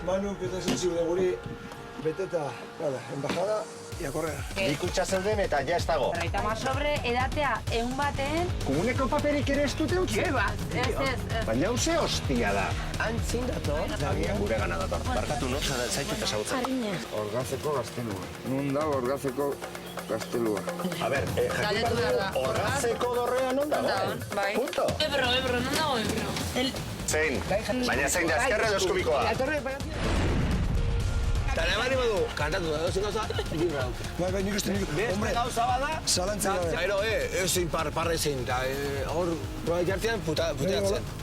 Manu, que te has de guri, beteta, nada, embajada y a correr. Ikutsa zeuden eta ja ez dago. Tama sobre edatea egun baten... Komuneko paperik ere ez dute utzi? Ez. Baina hauze hostia da. Antzin dator? Agian gure gana dator. Barkatu no, zaitu eta zagutzen. Orgazeko gaztelua. Nun da orgazeko gaztelua. A ber, jakin behar orgazeko dorrea non dago? Bai. Punto. Ebro, non dago Ebro. Zein, baina zein da azkerra edo eskubikoa. Eta nahi bali badu, kantatu da, ezin gauza, libra dut. Bai, nik uste, Beste gauza bada, zalantzea gabe. Gero, ezin parre zein, eta hor, proa jartian puteatzen.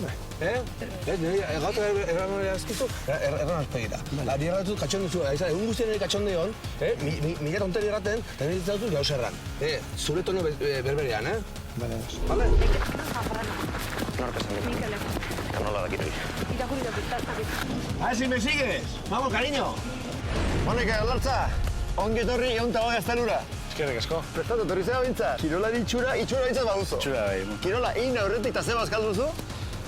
Gauza erran azkizu, erran azpegira. Ari erratut katxon duzu, egun guztien ere katxon dion, mila tonteri erraten, eta nire ditzatu gauz erran. Zure tono berberean, Vale? Nork esan dut. Mikelek. Nola dakit hori. Irakurri dut. Si me sigues! Vamos, cariño! Honek, aldartza! Ongi etorri euntago gaztelura. Eskerrik asko. Prestatu, torri zera bintza. Kirola itxura bintzat baduzu. Itxura bai. Kirola aurretik eta zeba azkalduzu?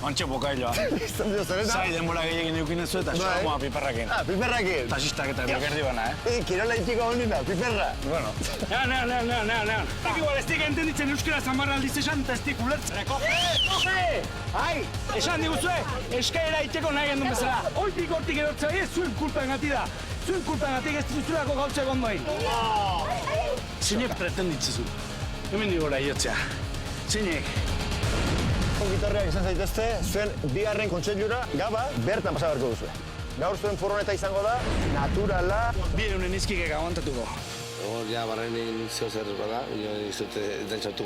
Antxe bokailoa. Izan dio zerena? Zai denbora gehiagin eukinezu eta xoamoa piperrakin. Piperrakin. Tasistak eta bergerdi bana, Kirola itxiko honina, piperra. Bueno. Nean. Igual ez dik entenditzen euskera zamarra aldiz esan eta ez dik ulertzen. Koge! Ai, esan diguzue, eskaera iteko nahi gendun bezala. Hortik erotzea, zuen kulpan gati da. Zuen kulpan gatik ez dituzulako gautza egon doin. Zeinek pretenditzezu. Hemen digora iotzea. Zeinek. Ongitorriak izan zaitezte, zuen bigarren kontseilura gaba bertan pasa beharko duzue. Gaur zuen furgoneta izango da, naturala. Bi eunen izkikek aguantatuko. Hor, ja, barrenin zeo zer bada, ez dute dentsatu.